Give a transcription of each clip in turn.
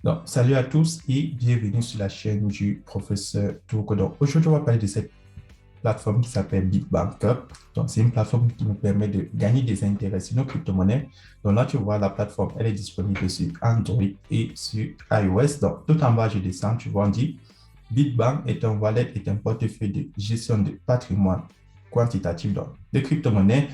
Donc, salut à tous et bienvenue sur la chaîne du professeur Tourko. Donc, aujourd'hui, on va parler de cette plateforme qui s'appelle BitBank Cup. Donc, c'est une plateforme qui nous permet de gagner des intérêts sur nos crypto-monnaies. Donc, là, tu vois, la plateforme, elle est disponible sur Android et sur iOS. Donc, tout en bas, je descends, tu vois, on dit BitBank est un wallet, est un portefeuille de gestion de patrimoine quantitatif, donc de crypto-monnaies.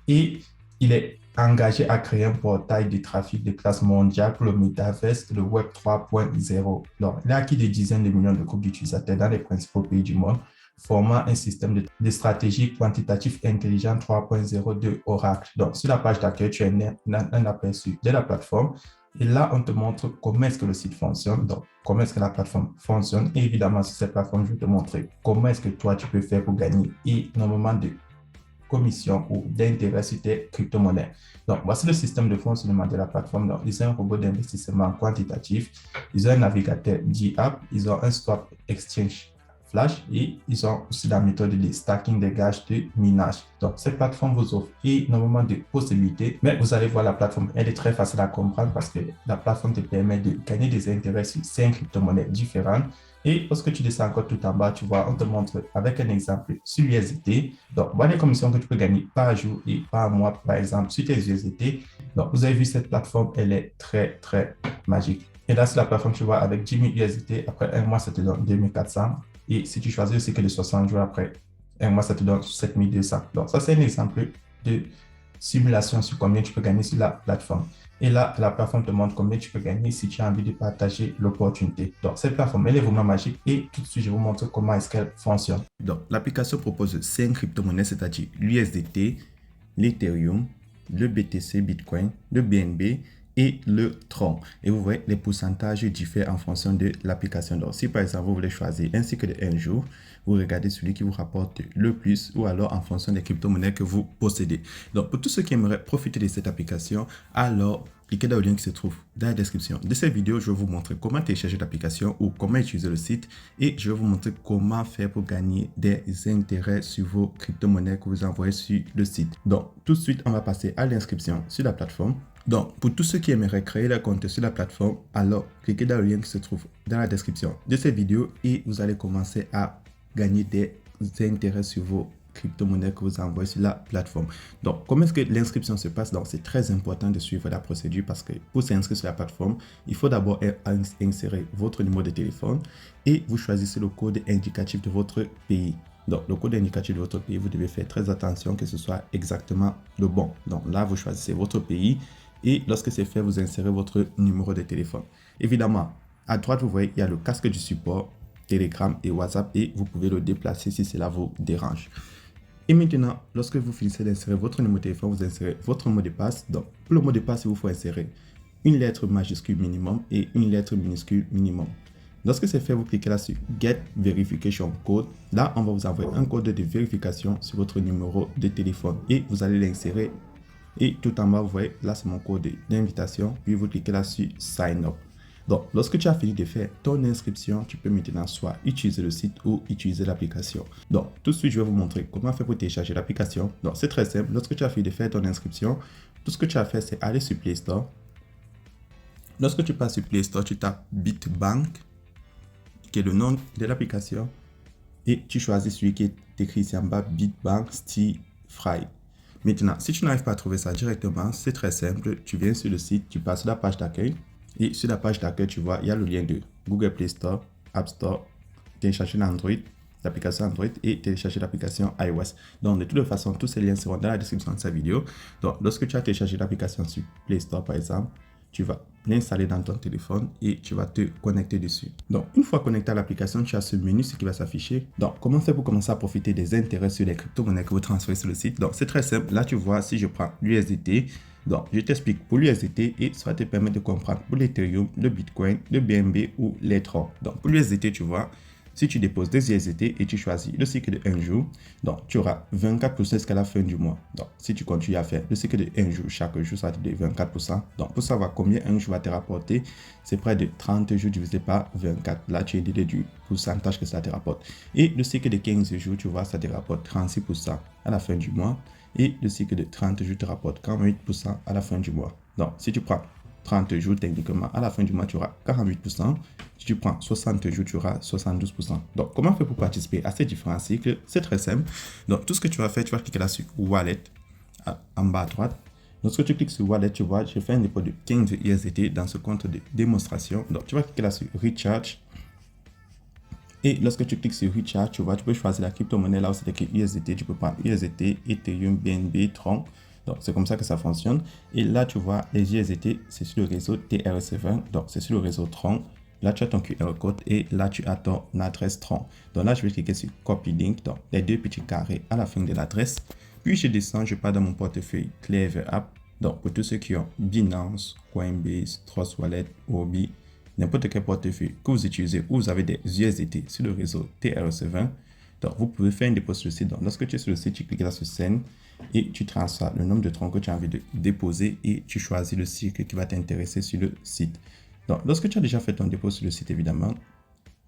Et il est engagé à créer un portail de trafic de classe mondiale pour le Metaverse, le Web 3.0. Donc, il a acquis des dizaines de millions de groupes d'utilisateurs dans les principaux pays du monde, formant un système de stratégie quantitative intelligent 3.0 de Oracle. Donc, sur la page d'accueil, tu as un aperçu de la plateforme. Et là, on te montre comment est-ce que le site fonctionne, donc comment est-ce que la plateforme fonctionne. Et évidemment, sur cette plateforme, je vais te montrer comment est-ce que toi, tu peux faire pour gagner énormément de commission ou d'intérêt sur tes crypto-monnaies. Donc, voici le système de fonctionnement de la plateforme. Donc, ils ont un robot d'investissement quantitatif, ils ont un navigateur DApp, ils ont un swap exchange Flash et ils ont aussi la méthode de stacking des gages de minage. Donc, cette plateforme vous offre énormément de possibilités, mais vous allez voir la plateforme, elle est très facile à comprendre parce que la plateforme te permet de gagner des intérêts sur 5 crypto-monnaies différentes. Et lorsque tu descends encore tout en bas, tu vois, on te montre avec un exemple sur l'USDT. Donc, voilà les commissions que tu peux gagner par jour et par mois, par exemple, sur tes USDT. Donc, vous avez vu cette plateforme, elle est très, très magique. Et là, c'est la plateforme, tu vois, avec 10 000 USDT, après un mois, ça te donne 2400. Et si tu choisis aussi que les 60 jours après un mois, ça te donne 7200. Donc, ça, c'est un exemple de simulation sur combien tu peux gagner sur la plateforme. Et là, la plateforme te montre combien tu peux gagner si tu as envie de partager l'opportunité. Donc, cette plateforme, elle est vraiment magique et tout de suite, je vais vous montrer comment est-ce qu'elle fonctionne. Donc, l'application propose 5 crypto-monnaies, c'est-à-dire l'USDT, l'Ethereum, le BTC, Bitcoin, le BNB et le Tron. Et vous voyez, les pourcentages diffèrent en fonction de l'application. Donc, si par exemple, vous voulez choisir un cycle de 1 jour, vous regardez celui qui vous rapporte le plus ou alors en fonction des crypto-monnaies que vous possédez. Donc, pour tous ceux qui aimeraient profiter de cette application, alors cliquez dans le lien qui se trouve dans la description de cette vidéo. Je vais vous montrer comment télécharger l'application ou comment utiliser le site et je vais vous montrer comment faire pour gagner des intérêts sur vos crypto-monnaies que vous envoyez sur le site. Donc, tout de suite, on va passer à l'inscription sur la plateforme. Donc, pour tous ceux qui aimeraient créer leur compte sur la plateforme, alors cliquez dans le lien qui se trouve dans la description de cette vidéo et vous allez commencer à gagner des intérêts sur vos crypto-monnaies que vous envoyez sur la plateforme. Donc, comment est-ce que l'inscription se passe? Donc, c'est très important de suivre la procédure parce que pour s'inscrire sur la plateforme, il faut d'abord insérer votre numéro de téléphone et vous choisissez le code indicatif de votre pays. Donc, le code indicatif de votre pays, vous devez faire très attention que ce soit exactement le bon. Donc, là, vous choisissez votre pays et lorsque c'est fait, vous insérez votre numéro de téléphone. Évidemment, à droite, vous voyez, il y a le casque du support, Telegram et WhatsApp et vous pouvez le déplacer si cela vous dérange. Et maintenant, lorsque vous finissez d'insérer votre numéro de téléphone, vous insérez votre mot de passe. Donc, pour le mot de passe, il vous faut insérer une lettre majuscule minimum et une lettre minuscule minimum. Lorsque c'est fait, vous cliquez là sur Get Verification Code. Là, on va vous envoyer un code de vérification sur votre numéro de téléphone et vous allez l'insérer. Et tout en bas, vous voyez, là, c'est mon code d'invitation. Puis vous cliquez là sur Sign Up. Donc, lorsque tu as fini de faire ton inscription, tu peux maintenant soit utiliser le site ou utiliser l'application. Donc, tout de suite, je vais vous montrer comment faire pour télécharger l'application. Donc, c'est très simple. Lorsque tu as fini de faire ton inscription, tout ce que tu as fait, c'est aller sur Play Store. Lorsque tu passes sur Play Store, tu tapes BitBank, qui est le nom de l'application, et tu choisis celui qui est écrit ici en bas, BitBank Steve Fry. Maintenant, si tu n'arrives pas à trouver ça directement, c'est très simple. Tu viens sur le site, tu passes sur la page d'accueil. Et sur la page d'accueil, tu vois, il y a le lien de Google Play Store, App Store, télécharger l'Android, l'application Android et télécharger l'application iOS. Donc, de toute façon, tous ces liens seront dans la description de cette vidéo. Donc, lorsque tu as téléchargé l'application sur Play Store, par exemple, tu vas l'installer dans ton téléphone et tu vas te connecter dessus. Donc, une fois connecté à l'application, tu as ce menu qui va s'afficher. Donc, comment faire pour commencer à profiter des intérêts sur les crypto-monnaies que vous transférez sur le site? Donc, c'est très simple. Là, tu vois, si je prends l'USDT, donc, je t'explique pour l'USDT et ça va te permettre de comprendre pour l'Ethereum, le Bitcoin, le BNB ou les Tron. Donc, pour l'USDT, tu vois, si tu déposes des USDT et tu choisis le cycle de 1 jour, donc tu auras 24% jusqu'à la fin du mois. Donc, si tu continues à faire le cycle de 1 jour, chaque jour, ça va te donner 24%. Donc, pour savoir combien un jour va te rapporter, c'est près de 30 jours divisé par 24. Là, tu es l'idée du pourcentage que ça te rapporte. Et le cycle de 15 jours, tu vois, ça te rapporte 36% à la fin du mois. Et le cycle de 30 jours te rapporte 48% à la fin du mois. Donc, si tu prends 30 jours, techniquement, à la fin du mois, tu auras 48%. Si tu prends 60 jours, tu auras 72%. Donc, comment faire pour participer à ces différents cycles? C'est très simple. Donc, tout ce que tu vas faire, tu vas cliquer là sur Wallet, en bas à droite. Lorsque tu cliques sur Wallet, tu vois, j'ai fait un dépôt de 15 USDT dans ce compte de démonstration. Donc, tu vas cliquer là sur Recharge. Et lorsque tu cliques sur Recharge, tu vois, tu peux choisir la crypto-monnaie là où c'est écrit USDT. Tu peux prendre USDT, Ethereum, BNB, Tron. Donc, c'est comme ça que ça fonctionne. Et là, tu vois, les USDT, c'est sur le réseau TRC20. Donc, c'est sur le réseau Tron. Là, tu as ton QR code et là, tu as ton adresse Tron. Donc là, je vais cliquer sur Copy Link. Donc, les deux petits carrés à la fin de l'adresse. Puis, je descends, je pars dans mon portefeuille Clever App. Donc, pour tous ceux qui ont Binance, Coinbase, Trust Wallet, Huobi, n'importe quel portefeuille que vous utilisez ou vous avez des USDT sur le réseau TRC20, donc vous pouvez faire un dépôt sur le site. Donc, lorsque tu es sur le site, tu cliques là sur Send et tu transfères le nombre de troncs que tu as envie de déposer et tu choisis le cycle qui va t'intéresser sur le site. Donc, lorsque tu as déjà fait ton dépôt sur le site, évidemment,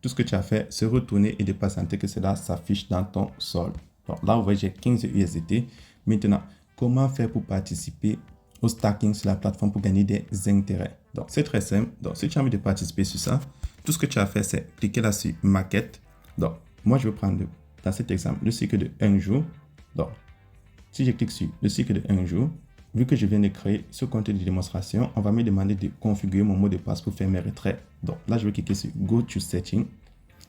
tout ce que tu as fait, c'est retourner et de patienter que cela s'affiche dans ton solde. Donc, là, vous voyez, j'ai 15 USDT. Maintenant, comment faire pour participer au stacking sur la plateforme pour gagner des intérêts? Donc, c'est très simple. Donc, si tu as envie de participer sur ça, tout ce que tu as fait, c'est cliquer là sur Market. Donc, moi, je vais prendre, dans cet exemple, le cycle de 1 jour. Donc, si je clique sur le cycle de 1 jour, vu que je viens de créer ce compte de démonstration, on va me demander de configurer mon mot de passe pour faire mes retraits. Donc, là, je vais cliquer sur Go to Setting.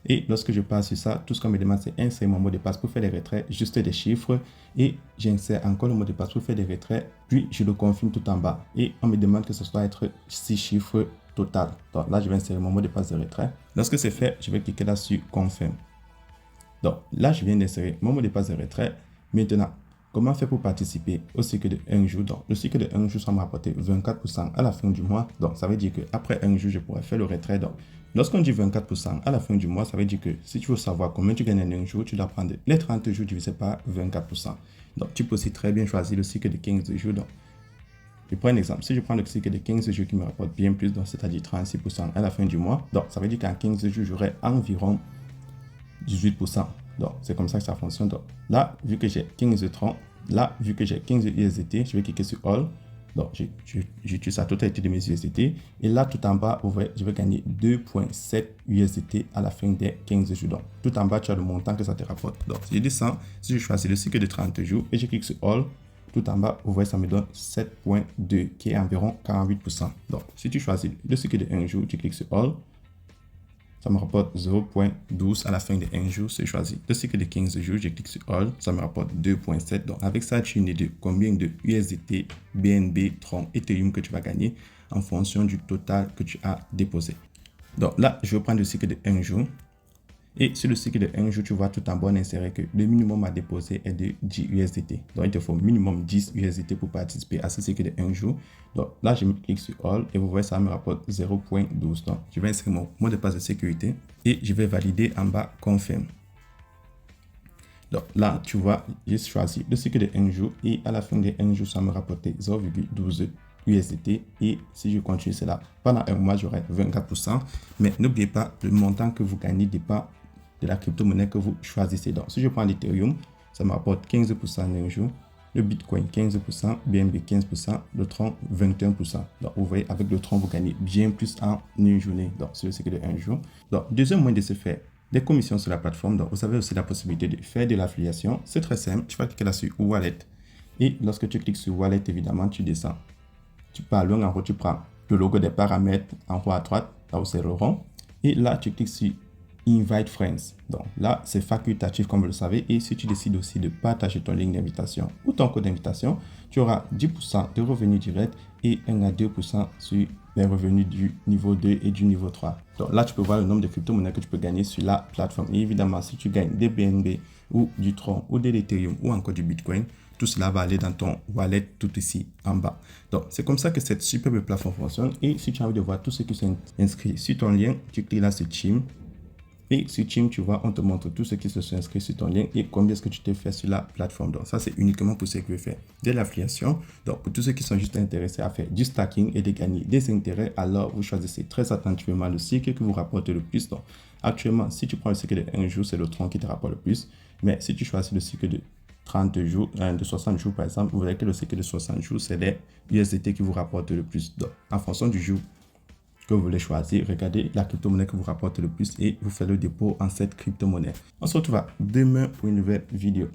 Et lorsque je passe sur ça, tout ce qu'on me demande, c'est insérer mon mot de passe pour faire les retraits, juste des chiffres. Et j'insère encore le mot de passe pour faire des retraits. Puis, je le confirme tout en bas. Et on me demande que ce soit être 6 chiffres total. Donc là, je vais insérer mon mot de passe de retrait. Lorsque c'est fait, je vais cliquer là sur Confirm. Donc là, je viens d'insérer mon mot de passe de retrait. Maintenant, comment faire pour participer au cycle de 1 jour? Donc, le cycle de 1 jour, ça m'a rapporté 24% à la fin du mois. Donc, ça veut dire qu'après 1 jour, je pourrais faire le retrait. Donc, lorsqu'on dit 24% à la fin du mois, ça veut dire que si tu veux savoir combien tu gagnes en 1 jour, tu dois prendre les 30 jours divisé par 24%. Donc, tu peux aussi très bien choisir le cycle de 15 jours. Donc, je prends un exemple. Si je prends le cycle de 15 jours qui me rapporte bien plus, c'est-à-dire 36% à la fin du mois, donc ça veut dire qu'en 15 jours, j'aurai environ 18%. Donc, c'est comme ça que ça fonctionne. Donc, là, vu que j'ai 15 troncs, là, vu que j'ai 15 USDT, je vais cliquer sur All. Donc, j'utilise la totalité de mes USDT. Et là, tout en bas, vous voyez, je vais gagner 2,7 USDT à la fin des 15 jours. Donc, tout en bas, tu as le montant que ça te rapporte. Donc, si je descends, si je choisis le cycle de 30 jours et je clique sur All, tout en bas, vous voyez, ça me donne 7,2 qui est environ 48%. Donc, si tu choisis le cycle de 1 jour, tu cliques sur All, ça me rapporte 0,12 à la fin de 1 jour. C'est choisi le cycle de 15 jours, je clique sur All, ça me rapporte 2,7. Donc, avec ça, tu as une idée de combien de USDT, BNB, Tron, Ethereum que tu vas gagner en fonction du total que tu as déposé. Donc là, je vais prendre le cycle de 1 jour. Et sur le cycle de 1 jour, tu vois tout en bas, on insérer que le minimum à déposer est de 10 USDT. Donc, il te faut minimum 10 USDT pour participer à ce cycle de 1 jour. Donc, là, je clique sur All et vous voyez, ça me rapporte 0,12. Donc, je vais insérer mon mot de passe de sécurité et je vais valider en bas Confirm. Donc, là, tu vois, j'ai choisi le cycle de 1 jour et à la fin de 1 jour, ça me rapportait 0,12 USDT et si je continue cela pendant un mois, j'aurai 24%. Mais n'oubliez pas, le montant que vous gagnez dépend de la crypto-monnaie que vous choisissez. Donc, si je prends l'Ethereum, ça me rapporte 15% en un jour. Le Bitcoin, 15%, BNB, 15%, le Tron, 21%. Donc, vous voyez, avec le Tron, vous gagnez bien plus en une journée. Donc, c'est le cycle de 1 jour. Donc, deuxième moyen de se faire des commissions sur la plateforme. Donc, vous avez aussi la possibilité de faire de l'affiliation. C'est très simple. Tu vas cliquer là sur Wallet. Et lorsque tu cliques sur Wallet, évidemment, tu descends. Tu pars loin en haut, tu prends le logo des paramètres en haut à droite, là où c'est le rond. Et là, tu cliques sur Invite Friends. Donc là, c'est facultatif comme vous le savez. Et si tu décides aussi de partager ton lien d'invitation ou ton code d'invitation, tu auras 10% de revenus directs et 1 à 2% sur les revenus du niveau 2 et du niveau 3. Donc là, tu peux voir le nombre de crypto-monnaies que tu peux gagner sur la plateforme. Et évidemment, si tu gagnes des BNB ou du Tron ou de l'Ethereum ou encore du Bitcoin, tout cela va aller dans ton wallet tout ici en bas. Donc, c'est comme ça que cette superbe plateforme fonctionne. Et si tu as envie de voir tous ceux qui sont inscrits sur ton lien, tu cliques là sur Team. Et sur Team, tu vois, on te montre tous ceux qui se sont inscrits sur ton lien et combien est-ce que tu t'es fait sur la plateforme. Donc, ça, c'est uniquement pour ceux qui veulent faire de l'affiliation. Donc, pour tous ceux qui sont juste intéressés à faire du stacking et de gagner des intérêts, alors vous choisissez très attentivement le cycle qui vous rapporte le plus. Donc, actuellement, si tu prends le cycle de 1 jour, c'est le Tron qui te rapporte le plus. Mais si tu choisis le cycle de 30 jours, de 60 jours par exemple, vous verrez que le cycle de 60 jours, c'est les USDT qui vous rapportent le plus. Donc, en fonction du jour que vous voulez choisir, regardez la crypto-monnaie qui vous rapporte le plus et vous faites le dépôt en cette crypto-monnaie. On se retrouve demain pour une nouvelle vidéo.